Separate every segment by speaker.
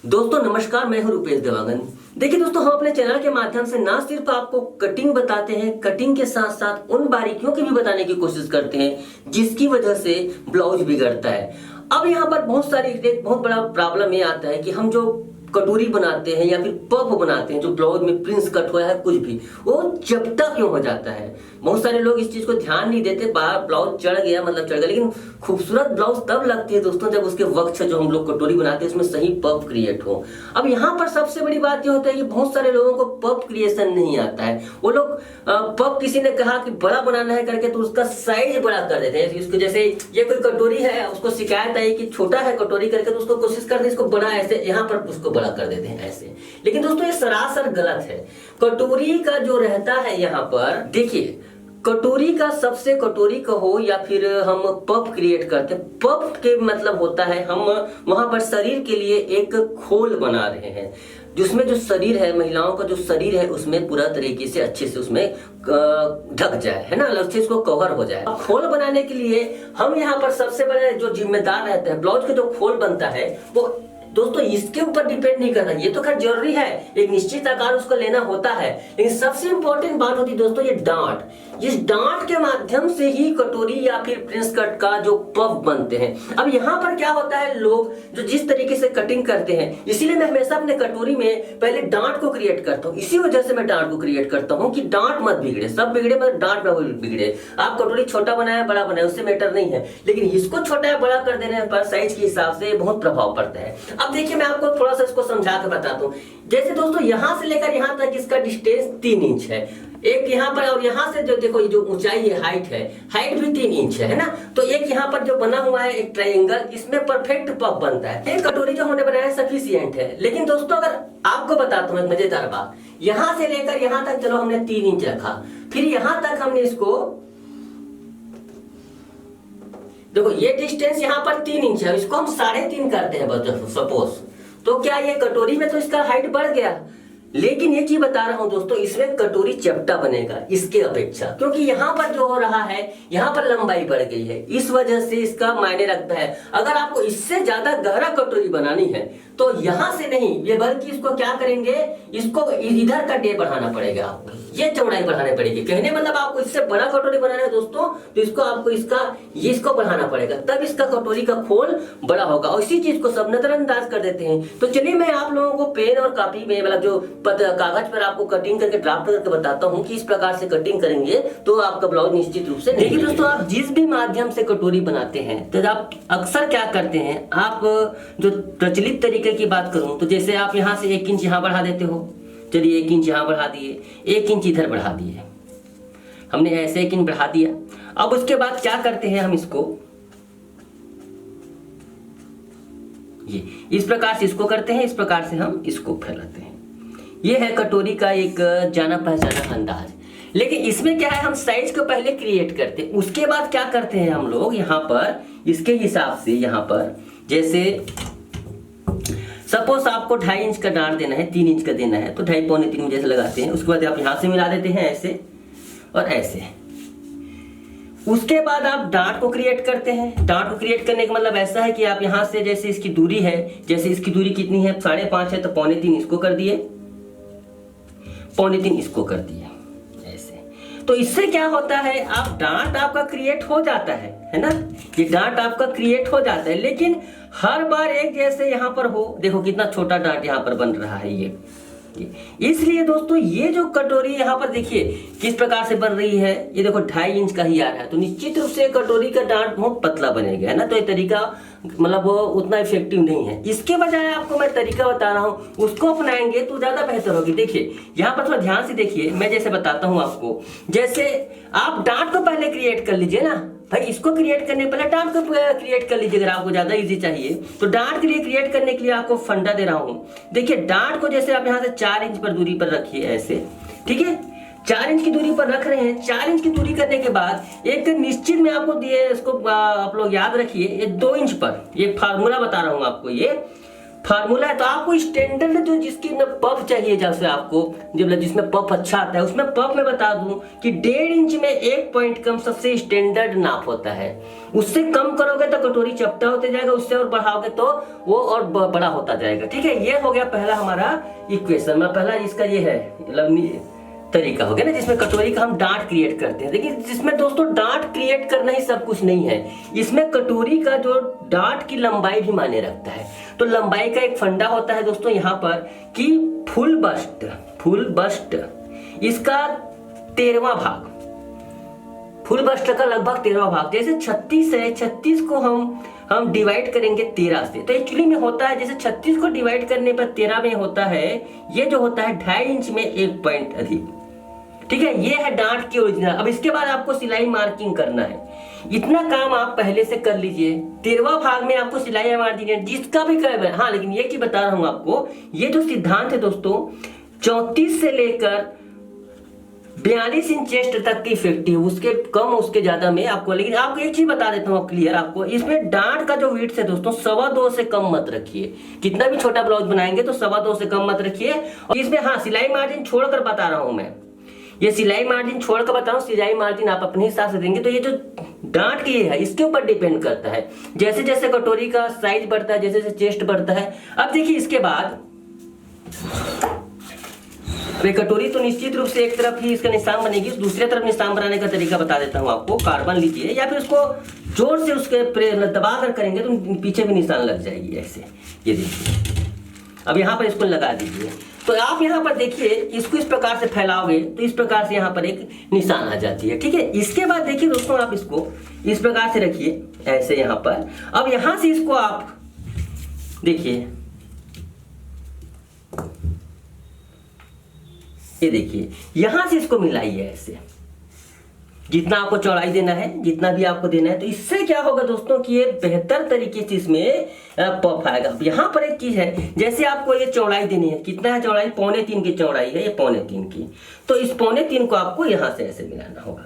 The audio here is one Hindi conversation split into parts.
Speaker 1: दोस्तों नमस्कार, मैं हूं रुपेश देवांगन। देखिए दोस्तों, हम अपने चैनल के माध्यम से ना सिर्फ आपको कटिंग बताते हैं, कटिंग के साथ साथ उन बारीकियों की भी बताने की कोशिश करते हैं जिसकी वजह से ब्लाउज बिगड़ता है। अब यहाँ पर बहुत सारी एक बहुत बड़ा प्रॉब्लम ये आता है कि हम जो कटोरी बनाते हैं या फिर पफ बनाते हैं, जो ब्लाउज में प्रिंस कट हुआ है कुछ भी, वो चपटा क्यों हो जाता है। बहुत सारे लोग इस चीज को ध्यान नहीं देते, बाहर ब्लाउज चढ़ गया मतलब चढ़ गया, लेकिन खूबसूरत ब्लाउज तब लगती है दोस्तों जब उसके वक्त से जो हम लोग कटोरी बनाते हैं उसमें सही पफ क्रिएट हो। अब यहाँ पर सबसे बड़ी बात ये होता है कि बहुत सारे लोगों को पफ क्रिएशन नहीं आता है। वो लोग पफ किसी ने कहा कि बड़ा बनाना है करके तो उसका साइज बड़ा कर देते हैं। इसको जैसे ये कोई कटोरी है, उसको शिकायत आई कि छोटा है कटोरी करके, तो उसको कोशिश करते हैं इसको बड़ा, ऐसे यहाँ पर उसको बड़ा कर देते हैं ऐसे। लेकिन दोस्तों ये सरासर गलत है। कटोरी का जो रहता है यहाँ पर देखिए, कटोरी का सबसे कटोरी कहो या फिर हम पफ क्रिएट करते हैं, पफ के मतलब होता है हम वहां पर शरीर के लिए एक खोल बना रहे हैं, जिसमें जो शरीर है, महिलाओं का जो शरीर है उसमें पूरा तरीके से अच्छे से उसमें ढक जाए, है ना, अच्छे इसको कवर हो जाए। खोल बनाने के लिए हम यहाँ पर सबसे बड़े जो जिम्मेदार रहते हैं, ब्लाउज का जो खोल बनता है वो दोस्तों इसके ऊपर डिपेंड नहीं करता। ये तो खैर जरूरी है, एक निश्चित आकार उसको लेना होता है, लेकिन सबसे इंपॉर्टेंट बात होती है दोस्तों ये डांट। इस डांट के माध्यम से ही कटोरी या फिर प्रिंस कट का जो पफ बनते हैं। अब यहाँ पर क्या होता है, लोग जो जिस तरीके से कटिंग करते हैं, इसीलिए मैं हमेशा अपने कटोरी में पहले डांट को क्रिएट करता हूँ। इसी वजह से मैं डांट को क्रिएट करता हूँ कि डांट मत बिगड़े, सब बिगड़े मतलब डांट ना बिगड़े। आप कटोरी छोटा बनाया बड़ा बनाया उससे मैटर नहीं है, लेकिन इसको छोटा या बड़ा कर देने पर साइज के हिसाब से बहुत प्रभाव पड़ता है। अब देखिए मैं आपको थोड़ा सा इसको समझा के बताता हूँ। जैसे दोस्तों यहाँ से लेकर यहाँ तक इसका डिस्टेंस 3 इंच है, एक यहाँ पर, और यहाँ से जो देखो ये जो ऊंचाई है, हाइट भी 3 इंच है ना। तो एक यहाँ पर जो बना हुआ है एक ट्रायंगल, इसमें परफेक्ट पफ बनता है। एक कटोरी जो हमने बनाया सफिशिएंट है। लेकिन दोस्तों अगर आपको बताता हूँ एक मजेदार बात, यहाँ से लेकर यहाँ तक चलो हमने 3 इंच रखा, फिर यहाँ तक हमने इसको देखो ये डिस्टेंस यहाँ पर 3 इंच है, इसको हम 3.5 करते हैं सपोज, तो क्या ये कटोरी में तो इसका हाइट बढ़ गया। लेकिन ये चीज बता रहा हूं दोस्तों, इसमें कटोरी चपटा बनेगा इसके अपेक्षा, क्योंकि यहाँ पर जो हो रहा है, यहाँ पर लंबाई बढ़ गई है, इस वजह से इसका मायने रखता है। अगर आपको इससे ज्यादा गहरा कटोरी बनानी है तो यहाँ से नहीं, ये बल्कि इसको क्या करेंगे, इसको इधर का डे बढ़ाना पड़ेगा, आपको ये चौड़ाई बढ़ानी पड़ेगी। कहने मतलब आपको इससे बड़ा कटोरी बनाना है दोस्तों, तो इसको आपको इसको बढ़ाना पड़ेगा, तब इसका कटोरी का खोल बड़ा होगा। और इसी चीज को सब नजरअंदाज कर देते हैं। तो चलिए मैं आप लोगों को पेन और कॉपी में मतलब जो कागज पर आपको कटिंग करके ड्राफ्ट करके बताता हूँ कि इस प्रकार से कटिंग करेंगे तो आपका ब्लाउज निश्चित रूप से। देखिए दोस्तों, आप जिस भी माध्यम से कटोरी बनाते हैं तो आप अक्सर क्या करते हैं, आप जो प्रचलित तरीके की बात करूं तो जैसे आप यहाँ से 1 इंच यहाँ बढ़ा देते हो, चलिए 1 इंच यहाँ बढ़ा दिए, 1 इंच इधर बढ़ा दिए, हमने ऐसे 1 इंच बढ़ा दिया। अब उसके बाद क्या करते हैं, हम इसको ये इस प्रकार से इसको करते हैं, इस प्रकार से हम इसको फैलाते हैं। ये है कटोरी का एक जाना पहचाना अंदाज। लेकिन इसमें क्या है, हम साइज को पहले क्रिएट करते हैं, उसके बाद क्या करते हैं हम लोग यहाँ पर इसके हिसाब से, यहाँ पर जैसे सपोज आपको 2.5 इंच का डांट देना है, 3 इंच का देना है, तो 2.5 पौने 3 जैसे लगाते हैं। उसके बाद आप यहाँ से मिला देते हैं ऐसे और ऐसे। उसके बाद आप डांट को क्रिएट करते हैं। डांट को क्रिएट करने का मतलब ऐसा है कि आप यहाँ से जैसे इसकी दूरी है, जैसे इसकी दूरी कितनी है 5.5 है, तो 2.25 इसको कर दिए, 2.25 इसको कर दिए ऐसे। तो इससे क्या होता है, आप डांट आपका क्रिएट हो जाता है ना, ये डांट आपका क्रिएट हो जाता है। लेकिन हर बार एक जैसे यहाँ पर हो, देखो कितना छोटा डांट यहाँ पर बन रहा है ये। इसलिए दोस्तों ये जो कटोरी यहाँ पर देखिए किस प्रकार से बन रही है, ये देखो 2.5 इंच का ही आ रहा है, तो निश्चित रूप से कटोरी का डांट बहुत पतला बनेगा, है ना। तो ये तरीका मतलब वो उतना इफेक्टिव नहीं है। इसके बजाय आपको मैं तरीका बता रहा हूँ, उसको अपनाएंगे तो ज्यादा बेहतर होगी। देखिए यहाँ पर थोड़ा ध्यान से देखिए, मैं जैसे बताता हूँ आपको, जैसे आप डांट को पहले क्रिएट कर लीजिए ना भाई, इसको क्रिएट करने पहले डांट को क्रिएट कर लीजिए। अगर आपको ज्यादा इजी चाहिए तो डांट के लिए क्रिएट करने के लिए आपको फंडा दे रहा हूँ। देखिए डांट को जैसे आप यहाँ से 4 इंच पर दूरी पर रखिए ऐसे, ठीक है, 4 इंच की दूरी पर रख रहे हैं। 4 इंच की दूरी करने के बाद एक निश्चित में आपको दिए, इसको आप लोग याद रखिए, ये 2 इंच पर, ये फार्मूला बता रहा हूँ आपको, ये फार्मूला है। तो आपको स्टैंडर्ड जो जिसकी में पफ चाहिए, जैसे आपको जब जिसमें पफ अच्छा आता है उसमें पफ में बता दूं कि 1.5 इंच में 1 पॉइंट कम सबसे स्टैंडर्ड नाप होता है। उससे कम करोगे तो कटोरी चपटा होते जाएगा, उससे और बढ़ाओगे तो वो और बड़ा होता जाएगा। ठीक है, ये हो गया पहला हमारा इक्वेशन। पहला इसका ये है तरीका हो गया ना, जिसमें कटोरी का हम डांट क्रिएट करते हैं। देखिए जिसमें दोस्तों डांट क्रिएट करना ही सब कुछ नहीं है, इसमें कटोरी का जो डांट की लंबाई भी मायने रखता है। तो लंबाई का एक फंडा होता है दोस्तों यहाँ पर कि फुल बस्ट इसका 13वां भाग, फुल बस्ट का लगभग 13वां भाग। जैसे 36 है, 36 को हम डिवाइड करेंगे 13 से, तो एक्चुअली में होता है जैसे 36 को डिवाइड करने पर 13 में होता है, ये जो होता है 2.5 इंच में 1 पॉइंट अधिक। ठीक है, ये है डांट की ओरिजिनल। अब इसके बाद आपको सिलाई मार्किंग करना है। इतना काम आप पहले से कर लीजिए। 13वां भाग में आपको सिलाई मार्किंग है, जिसका भी कर। हाँ, लेकिन ये चीज बता रहा हूं आपको, ये जो सिद्धांत है दोस्तों 34 से लेकर 42 इंच चेस्ट तक की इफेक्टिव, उसके कम उसके ज्यादा में आपको। लेकिन आपको एक चीज बता देता हूँ क्लियर आपको, इसमें डांट का जो विड्थ है दोस्तों 2.25 से कम मत रखिए। कितना भी छोटा ब्लाउज बनाएंगे तो 2.25 से कम मत रखिए। और इसमें हाँ सिलाई मार्जिन छोड़कर बता रहा हूं मैं, ये सिलाई मार्जिन छोड़कर बता रहा हूँ। सिलाई मार्जिन आप अपने हिसाब से देंगे। तो ये जो डांट की है इसके ऊपर डिपेंड करता है, जैसे जैसे कटोरी का साइज बढ़ता है, जैसे जैसे चेस्ट बढ़ता है। अब देखिए इसके बाद कटोरी तो निश्चित रूप से एक तरफ ही इसका निशान बनेगी, दूसरे तरफ निशान बनाने का तरीका बता देता हूँ आपको। कार्बन लीजिए या फिर उसको जोर से उसके दबा कर करेंगे तो पीछे भी निशान लग जाएगी ऐसे। ये देखिए, अब यहाँ पर इसको लगा दीजिए। तो आप यहाँ पर देखिए इसको इस प्रकार से फैलाओगे तो इस प्रकार से यहाँ पर एक निशान आ जाती है। ठीक है, इसके बाद देखिए दोस्तों आप इसको इस प्रकार से रखिए ऐसे यहाँ पर। अब यहाँ से इसको आप देखिए, ये देखिए यहां से इसको मिलाइए ऐसे, जितना आपको चौड़ाई देना है, जितना भी आपको देना है। तो इससे क्या होगा दोस्तों कि ये बेहतर तरीके से इसमें पफ आएगा। यहाँ पर एक चीज है, जैसे आपको ये चौड़ाई देनी है, कितना है चौड़ाई, 3.25 की चौड़ाई है, ये 3.25 की। तो इस 3.25 को आपको यहाँ से ऐसे मिलाना होगा।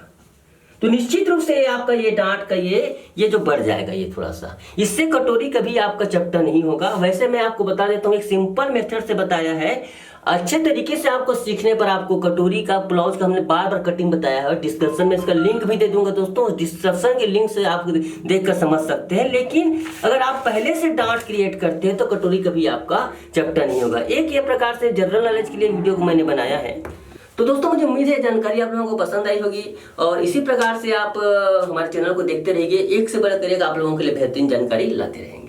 Speaker 1: तो निश्चित रूप से आपका ये डांट का ये जो बढ़ जाएगा ये थोड़ा सा, इससे कटोरी कभी आपका चपटा नहीं होगा। वैसे मैं आपको बता देता हूँ, एक सिंपल मेथड से बताया है। अच्छे तरीके से आपको सीखने पर आपको कटोरी का ब्लाउज का हमने बार बार कटिंग बताया है। डिस्क्रिप्शन में इसका लिंक भी दे दूंगा दोस्तों, उस डिस्क्रिप्शन के लिंक से आप देखकर समझ सकते हैं। लेकिन अगर आप पहले से डांट क्रिएट करते हैं तो कटोरी कभी आपका चपटा नहीं होगा। एक ये प्रकार से जनरल नॉलेज के लिए वीडियो को मैंने बनाया है। तो दोस्तों मुझे उम्मीद है जानकारी आप लोगों को पसंद आई होगी, और इसी प्रकार से आप हमारे चैनल को देखते रहिए। एक से बढ़कर एक आप लोगों के लिए बेहतरीन जानकारी लाते रहेंगे।